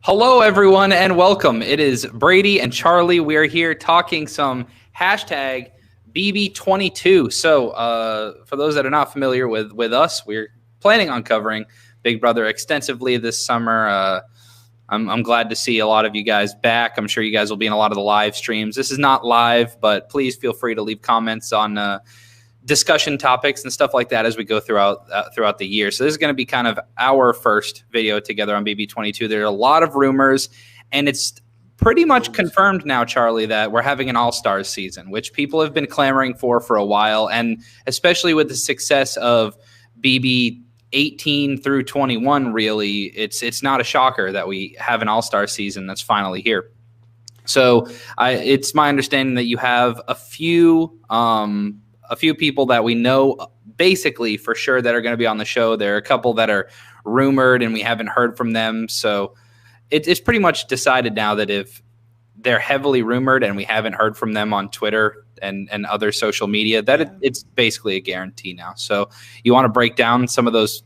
Hello, everyone, and welcome. It is Brady and Charlie. We are here talking some hashtag BB22. So, for those that are not familiar with us, we're planning on covering Big Brother extensively this summer. I'm glad to see a lot of you guys back. I'm sure you guys will be in a lot of the live streams. This is not live, but please feel free to leave comments on discussion topics and stuff like that as we go throughout the year. So this is going to be kind of our first video together on BB22. There are a lot of rumors, and it's pretty much confirmed now, Charlie, that we're having an All-Stars season, which people have been clamoring for a while, and especially with the success of BB 18 through 21, really, it's not a shocker that we have an All-Star season that's finally here. So it's my understanding that you have a few people that we know basically for sure that are going to be on the show. There are a couple that are rumored and we haven't heard from them. So it's pretty much decided now that if they're heavily rumored and we haven't heard from them on Twitter and other social media, that it's basically a guarantee now. So you want to break down some of those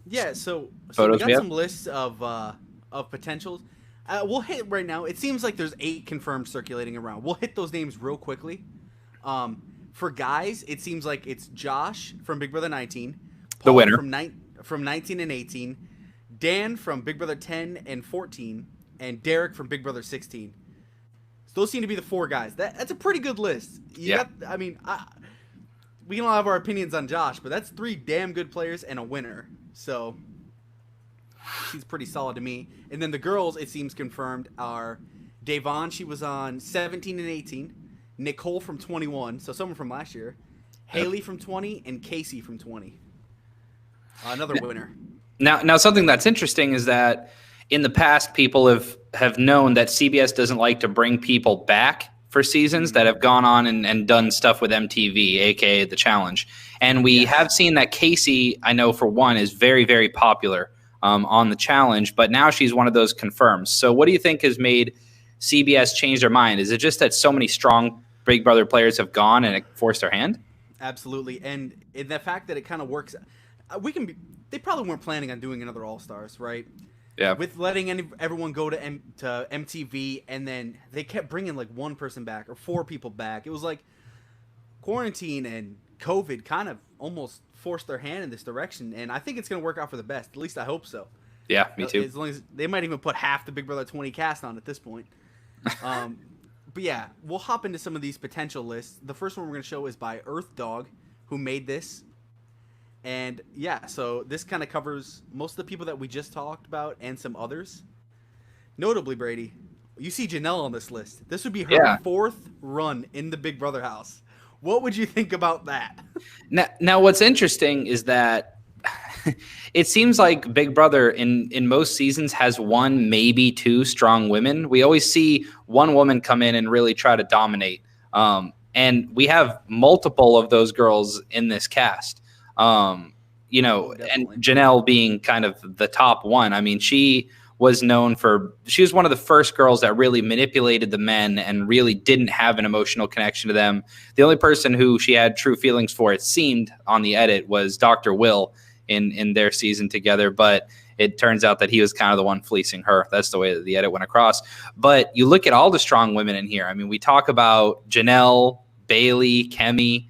yeah, so photos we got some lists of potentials. We'll hit right now. It seems like there's 8 confirmed circulating around. We'll hit those names real quickly. For guys, it seems like it's Josh from Big Brother 19, Paul the winner from 19 and 18, Dan from Big Brother 10 and 14, and Derek from Big Brother 16. So those seem to be the 4 guys. That's a pretty good list. We can all have our opinions on Josh, but that's 3 damn good players and a winner. So she's pretty solid to me. And then the girls, it seems confirmed, are Davon. She was on 17 and 18. Nicole from 21, so someone from last year. Haley from 20, and Casey from 20. Another winner. Now, something that's interesting is that in the past, people have known that CBS doesn't like to bring people back for seasons that have gone on and done stuff with MTV, aka The Challenge. And we have seen that Casey, I know for one, is very, very popular on The Challenge, but now she's one of those confirms. So what do you think has made CBS change their mind? Is it just that so many strong Big Brother players have gone and it forced their hand? Absolutely. And the fact that it kind of works, they probably weren't planning on doing another All-Stars, right? Yeah. With letting everyone go to MTV, and then they kept bringing like 1 person back or 4 people back. It was like quarantine and COVID kind of almost forced their hand in this direction, and I think it's going to work out for the best. At least I hope so. Yeah, me too. As long as they might even put half the Big Brother 20 cast on at this point. But yeah, we'll hop into some of these potential lists. The first one we're going to show is by EarthdogBB, who made this. And yeah, so this kind of covers most of the people that we just talked about and some others. Notably, Brady, you see Janelle on this list. This would be her 4th run in the Big Brother house. What would you think about that? Now what's interesting is that it seems like Big Brother in most seasons has 1, maybe 2 strong women. We always see one woman come in and really try to dominate. And we have multiple of those girls in this cast. And Janelle being kind of the top one. I mean, she was one of the first girls that really manipulated the men and really didn't have an emotional connection to them. The only person who she had true feelings for, it seemed on the edit, was Dr. Will in their season together, but it turns out that he was kind of the one fleecing her. That's the way that the edit went across. But you look at all the strong women in here. I mean, we talk about Janelle, Bailey, Kemi,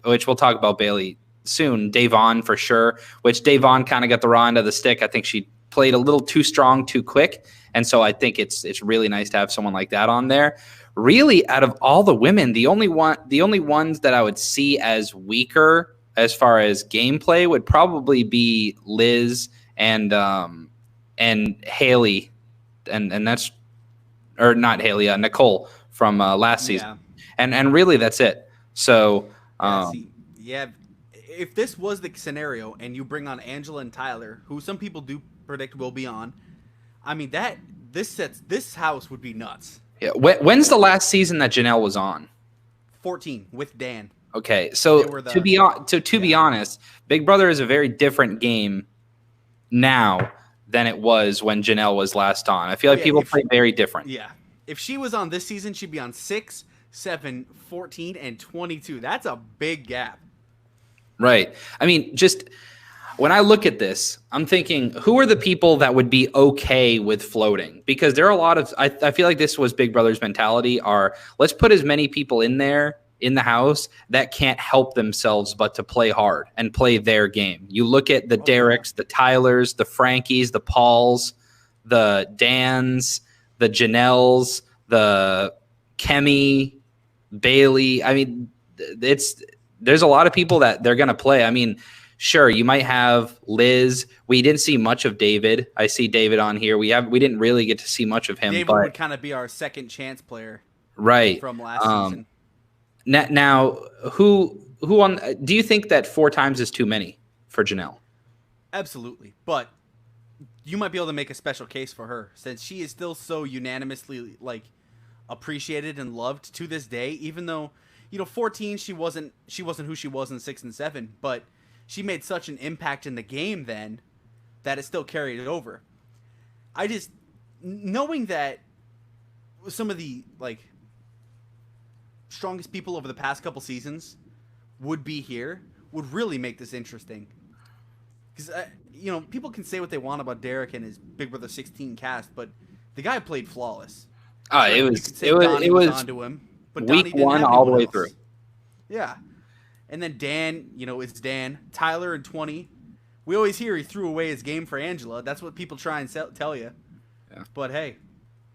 which we'll talk about Bailey soon. Davon for sure, which Davon kind of got the raw end of the stick. I think she played a little too strong, too quick. And so I think it's really nice to have someone like that on there. Really, out of all the women, the only ones that I would see as weaker as far as gameplay would probably be Liz and Haley, and that's, or not Haley, Nicole from last season, and really that's it. So if this was the scenario and you bring on Angela and Tyler, who some people do predict will be on, I mean this house would be nuts. Yeah, when's the last season that Janelle was on? 14 with Dan. Okay, so to be honest, Big Brother is a very different game now than it was when Janelle was last on. I feel like people play very different. Yeah, if she was on this season, she'd be on 6, 7, 14, and 22. That's a big gap. Right. I mean, just when I look at this, I'm thinking, who are the people that would be okay with floating? Because there are a lot of, I feel like this was Big Brother's mentality, are let's put as many people in there in the house that can't help themselves but to play hard and play their game. You look at the Dereks, the Tylers, the Frankies, the Pauls, the Dans, the Janelles, the Kemi, Bailey. I mean, there's a lot of people that they're going to play. I mean, sure, you might have Liz. We didn't see much of David. I see David on here. We didn't really get to see much of him. David would kind of be our second chance player, right, from last season. Now, who on? Do you think that 4 times is too many for Janelle? Absolutely, but you might be able to make a special case for her since she is still so unanimously appreciated and loved to this day. Even though 14, she wasn't who she was in 6 and 7, but she made such an impact in the game then that it still carried it over. I just, knowing that some of the strongest people over the past couple seasons would be here would really make this interesting. Because people can say what they want about Derek and his Big Brother 16 cast, but the guy played flawless. It was onto him, but week 1 all the way through. Yeah. And then Dan, it's Dan. Tyler in 20. We always hear he threw away his game for Angela. That's what people try and tell you. Yeah. But hey,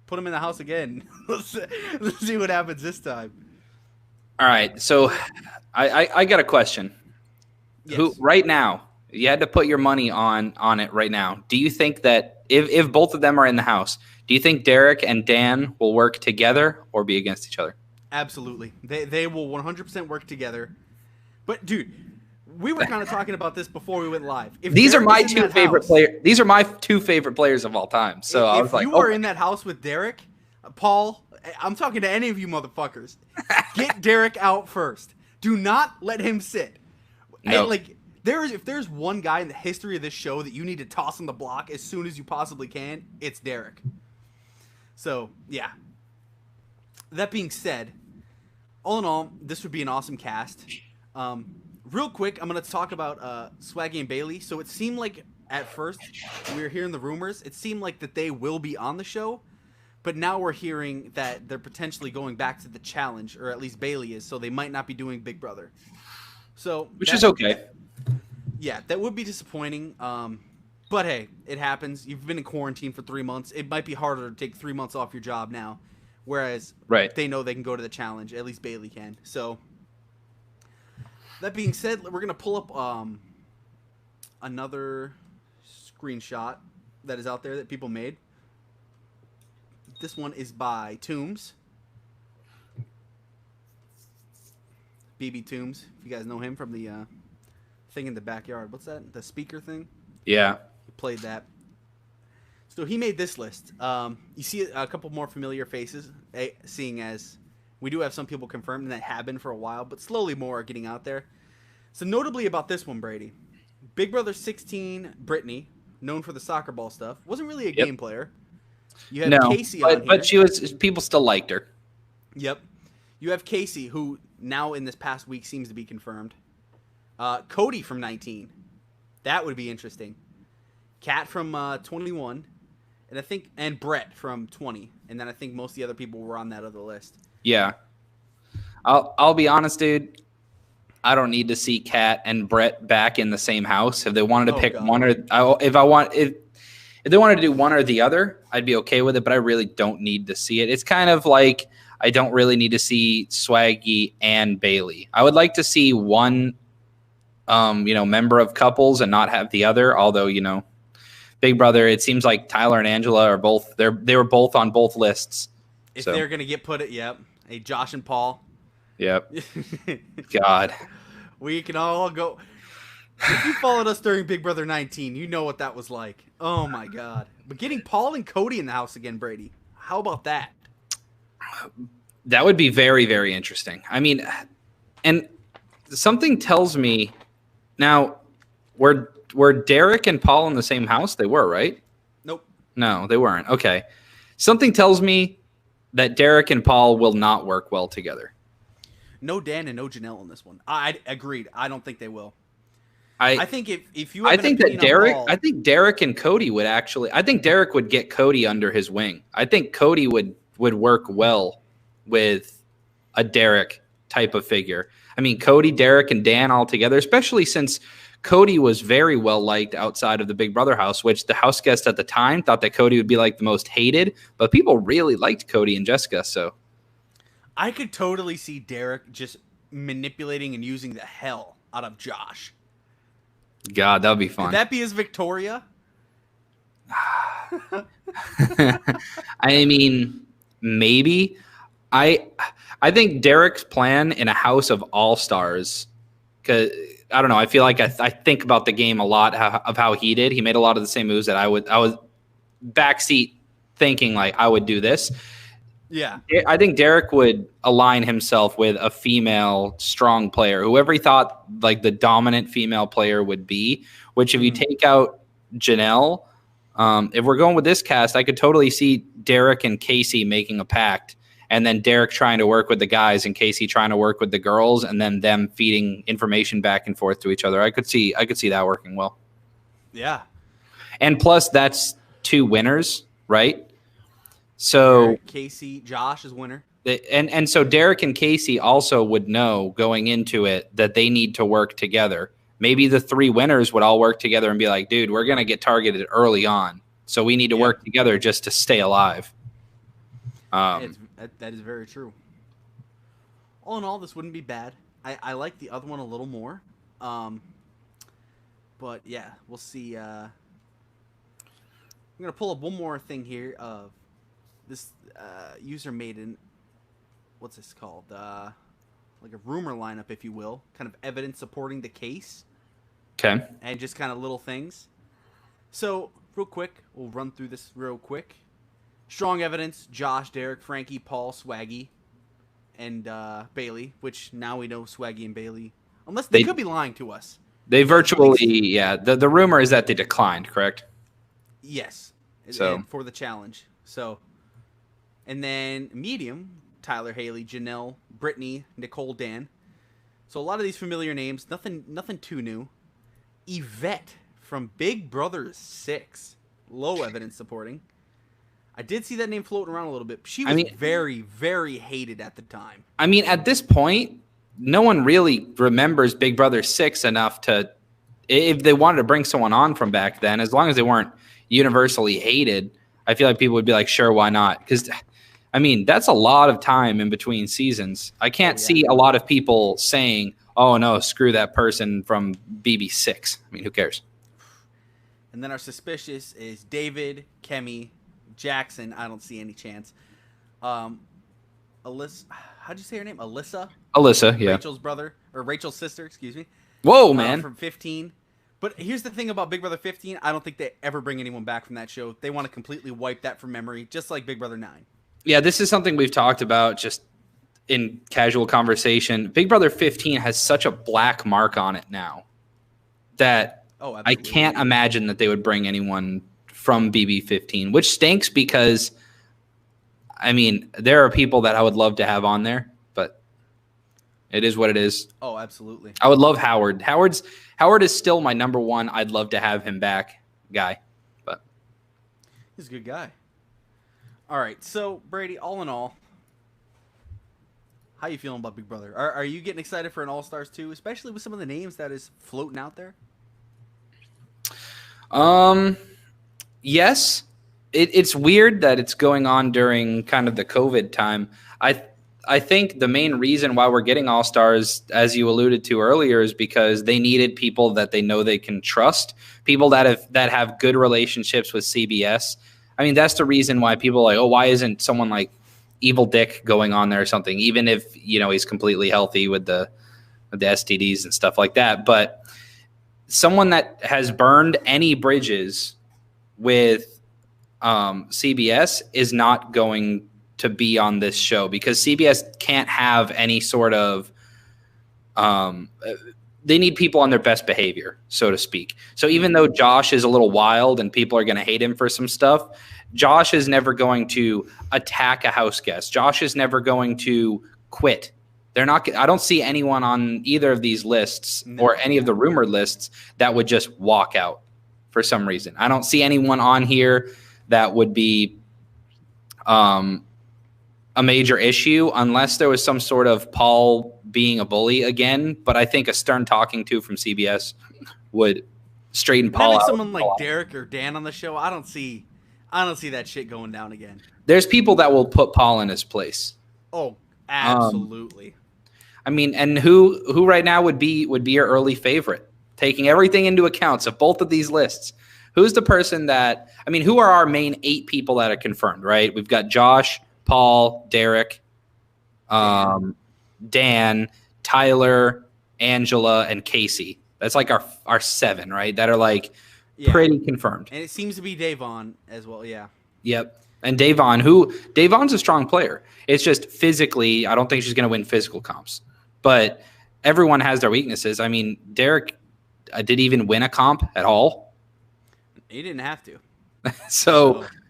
put him in the house again. Let's see what happens this time. All right. So I got a question. Yes. Who right now, you had to put your money on it right now. Do you think that if both of them are in the house, do you think Derek and Dan will work together or be against each other? Absolutely. They will 100% work together. But dude, we were kind of talking about this before we went live. These are my 2 favorite players. These are my 2 favorite players of all time. So I was like, if you are in that house with Derek, Paul, I'm talking to any of you motherfuckers. Get Derek out first. Do not let him sit. No. And if there's one guy in the history of this show that you need to toss on the block as soon as you possibly can, it's Derek. So, yeah. That being said, all in all, this would be an awesome cast. Real quick, I'm going to talk about Swaggy and Bailey. So it seemed like at first, we were hearing the rumors, it seemed like that they will be on the show. But now we're hearing that they're potentially going back to the challenge, or at least Bailey is, so they might not be doing Big Brother. So which is okay. Yeah, that would be disappointing. But hey, it happens. You've been in quarantine for 3 months. It might be harder to take 3 months off your job now, whereas they know they can go to the challenge. At least Bailey can. So that being said, we're gonna pull up another screenshot that is out there that people made. This one is by Toombs. BB Toombs, if you guys know him from the thing in the backyard. What's that? The speaker thing? Yeah. He played that. So he made this list. You see a couple more familiar faces, seeing as we do have some people confirmed and that have been for a while, but slowly more are getting out there. So notably about this one, Brady. Big Brother 16, Brittany, known for the soccer ball stuff, wasn't really a game player. You have Casey on here. But people still liked her. Yep. You have Casey, who now in this past week seems to be confirmed. Cody from 19. That would be interesting. Kat from 21. And Brett from 20. And then I think most of the other people were on that other list. Yeah. I'll be honest, dude. I don't need to see Kat and Brett back in the same house. If they wanted to pick one, or if they wanted to do one or the other, I'd be okay with it, but I really don't need to see it. It's kind of like I don't really need to see Swaggy and Bailey. I would like to see one member of couples and not have the other, although, Big Brother, it seems like Tyler and Angela are both they were both on both lists. If they're gonna get put it, yep. Hey, Josh and Paul. Yep. God. We can all go. If you followed us during Big Brother 19, you know what that was like. Oh, my God. But getting Paul and Cody in the house again, Brady, how about that? That would be very, very interesting. I mean, and something tells me now, were Derek and Paul in the same house? They were, right? Nope. No, they weren't. Okay. Something tells me that Derek and Paul will not work well together. No Dan and no Janelle in this one. I agreed. I don't think they will. I think if you have an opinion on Paul, I think Derek and Cody would I think Derek would get Cody under his wing. I think Cody would work well with a Derek type of figure. I mean, Cody, Derek, and Dan all together, especially since Cody was very well liked outside of the Big Brother house, which the house guest at the time thought that Cody would be like the most hated, but people really liked Cody and Jessica. So I could totally see Derek just manipulating and using the hell out of Josh. God, that would be fun. Could that be his Victoria? I mean, maybe. I think Derek's plan in a house of all-stars, because I don't know, I feel like I think about the game a lot of how he did. He made a lot of the same moves that I was backseat thinking like I would do this. Yeah. I think Derek would align himself with a female strong player, whoever he thought like the dominant female player would be, which if you take out Janelle, if we're going with this cast, I could totally see Derek and Casey making a pact, and then Derek trying to work with the guys and Casey trying to work with the girls, and then them feeding information back and forth to each other. I could see that working well. Yeah. And plus that's 2 winners, right? So Casey, Josh is winner. And so Derek and Casey also would know going into it that they need to work together. Maybe the 3 winners would all work together and be like, dude, we're going to get targeted early on. So we need to work together just to stay alive. That is very true. All in all, this wouldn't be bad. I like the other one a little more. But yeah, we'll see. I'm going to pull up one more thing here of this user made in, what's this called? Like a rumor lineup, if you will. Kind of evidence supporting the case. Okay. And just kind of little things. So, real quick, we'll run through this real quick. Strong evidence, Josh, Derek, Frankie, Paul, Swaggy, and Bailey, which now we know Swaggy and Bailey. Unless they could be lying to us. They virtually, yeah. The rumor is that they declined, correct? Yes. So for the challenge. So, and then medium, Tyler, Haley, Janelle, Brittany, Nicole, Dan. So a lot of these familiar names, nothing too new. Yvette from Big Brother 6, low evidence supporting. I did see that name floating around a little bit. She was very, very hated at the time. I mean, at this point, no one really remembers Big Brother 6 enough to, if they wanted to bring someone on from back then, as long as they weren't universally hated, I feel like people would be like, sure, why not? Because, I mean, that's a lot of time in between seasons. I can't see a lot of people saying, oh, no, screw that person from BB6. I mean, who cares? And then our suspicious is David, Kemi, Jackson. I don't see any chance. Alyssa, how'd you say her name? Alyssa, yeah. Rachel's brother, or Rachel's sister, excuse me. Whoa, man. From 15. But here's the thing about Big Brother 15. I don't think they ever bring anyone back from that show. They want to completely wipe that from memory, just like Big Brother 9. Yeah, this is something we've talked about just in casual conversation. Big Brother 15 has such a black mark on it now that I can't imagine that they would bring anyone from BB 15, which stinks because, I mean, there are people that I would love to have on there, but it is what it is. Oh, absolutely. I would love Howard. Howard is still my number one. I'd love to have him back guy, but he's a good guy. All right, so Brady, all in all, how you feeling about Big Brother? Are you getting excited for an All Stars 2, especially with some of the names that is floating out there? Yes. It's weird that it's going on during kind of the COVID time. I think the main reason why we're getting All Stars, as you alluded to earlier, is because they needed people that they know they can trust, people that have good relationships with CBS. I mean, that's the reason why people are like, oh, why isn't someone like Evil Dick going on there or something, even if, you know, he's completely healthy with the STDs and stuff like that. But someone that has burned any bridges with CBS is not going to be on this show because CBS can't have any sort of they need people on their best behavior, so to speak. So even though Josh is a little wild and people are going to hate him for some stuff, Josh is never going to attack a house guest. Josh is never going to quit They're not. I don't see anyone on either of these lists or any of the rumored lists that would just walk out for some reason. I don't see anyone on here that would be a major issue unless there was some sort of Paul being a bully again. But I think a stern talking to from CBS would straighten Paul out. Someone like Derek or Dan on the show, I don't see that shit going down again. There's people that will put Paul in his place. Oh, absolutely. I mean, and who right now would be your early favorite? Taking everything into account, so both of these lists, who's the person that, I mean, who are our main 8 people that are confirmed, right? We've got Josh, Paul, Derek, Dan, Tyler, Angela, and Casey. That's like our 7, right? That are like pretty confirmed. And it seems to be Davon as well, yeah. Yep. And Davon's a strong player. It's just physically, I don't think she's going to win physical comps. But everyone has their weaknesses. I mean, Derek did he even win a comp at all? He didn't have to.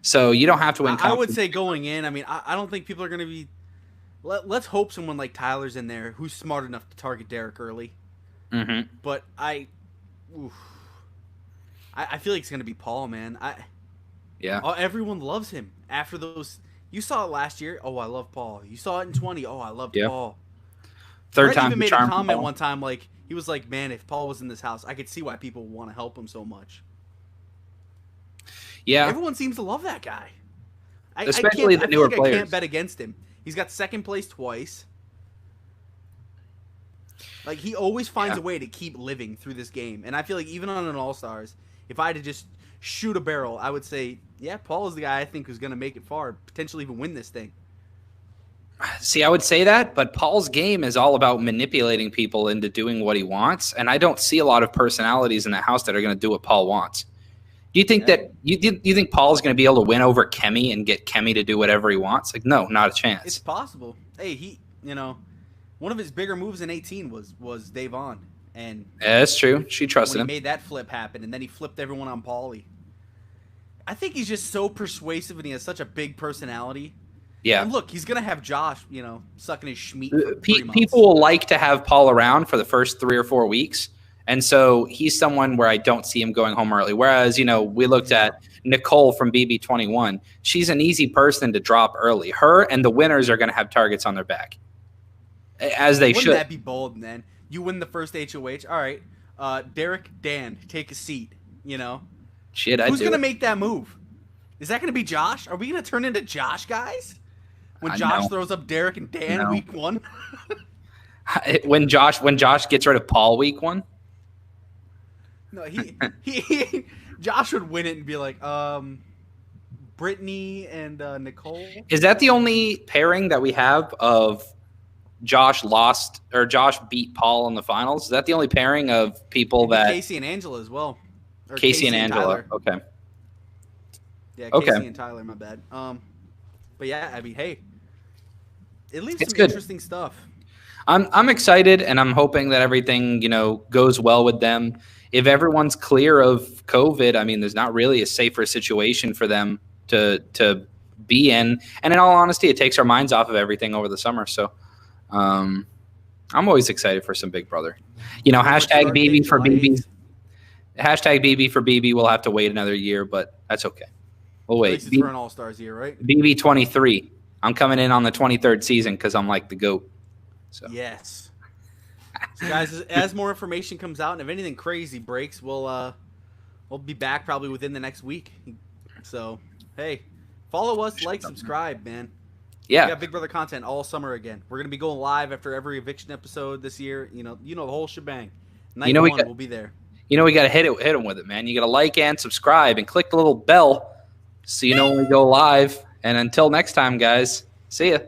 So you don't have to win comps. I would say going in, I mean, I don't think people are going to be – let's hope someone like Tyler's in there who's smart enough to target Derek early. Mm-hmm. But I feel like it's going to be Paul, man. Everyone loves him after those. You saw it last year. Oh, I love Paul. You saw it in 20. Oh, I love Paul. Third time even made a comment one time like he was like, "Man, if Paul was in this house, I could see why people want to help him so much." Yeah, everyone seems to love that guy. Especially the newer players. I can't bet against him. He's got second place twice. Like he always finds a way to keep living through this game, and I feel like even on an All-Stars, if I had to just shoot a barrel, I would say, yeah, Paul is the guy I think who's going to make it far, potentially even win this thing. See, I would say that, but Paul's game is all about manipulating people into doing what he wants, and I don't see a lot of personalities in that house that are going to do what Paul wants. Do you think that you think Paul's going to be able to win over Kemi and get Kemi to do whatever he wants? Like, no, not a chance. It's possible. Hey, one of his bigger moves in 18 was Davon, and that's true. She trusted him. He made that flip happen, and then he flipped everyone on Paulie. I think he's just so persuasive, and he has such a big personality. Yeah. And look, he's gonna have Josh, sucking his schmeat. For 3 months. People will like to have Paul around for the first 3 or 4 weeks, and so he's someone where I don't see him going home early. Whereas, we looked at Nicole from BB21. She's an easy person to drop early. Her and the winners are going to have targets on their back, as they should. Wouldn't that be bold, man? You win the first HOH. All right, Derek, Dan, take a seat. Shit, who's going to make that move? Is that going to be Josh? Are we going to turn into Josh guys? When Josh throws up Derek and Dan week 1? when Josh gets rid of Paul week 1? No, he Josh would win it and be like, Brittany and Nicole. Is that the only pairing that we have of Josh beat Paul in the finals? Is that the only pairing of people that Casey and Angela as well? Or Casey and Angela. Tyler. Okay. Yeah, Casey and Tyler, my bad. But yeah, I mean, hey, it leaves some interesting stuff. I'm excited, and I'm hoping that everything goes well with them. If everyone's clear of COVID, I mean, there's not really a safer situation for them to be in. And in all honesty, it takes our minds off of everything over the summer. So I'm always excited for some Big Brother. Hashtag BB for BB. Hashtag BB for BB. We'll have to wait another year, but that's okay. We'll wait. At least it's for an All-Stars year, right? BB 23. I'm coming in on the 23rd season because I'm like the GOAT. So. Yes. So guys, as more information comes out and if anything crazy breaks, we'll be back probably within the next week. So, hey, follow us, like, subscribe, man. Yeah. We got Big Brother content all summer again. We're going to be going live after every eviction episode this year. The whole shebang. Night one, we'll be there. We got to hit them with it, man. You got to like and subscribe and click the little bell so when we go live. And until next time, guys, see ya.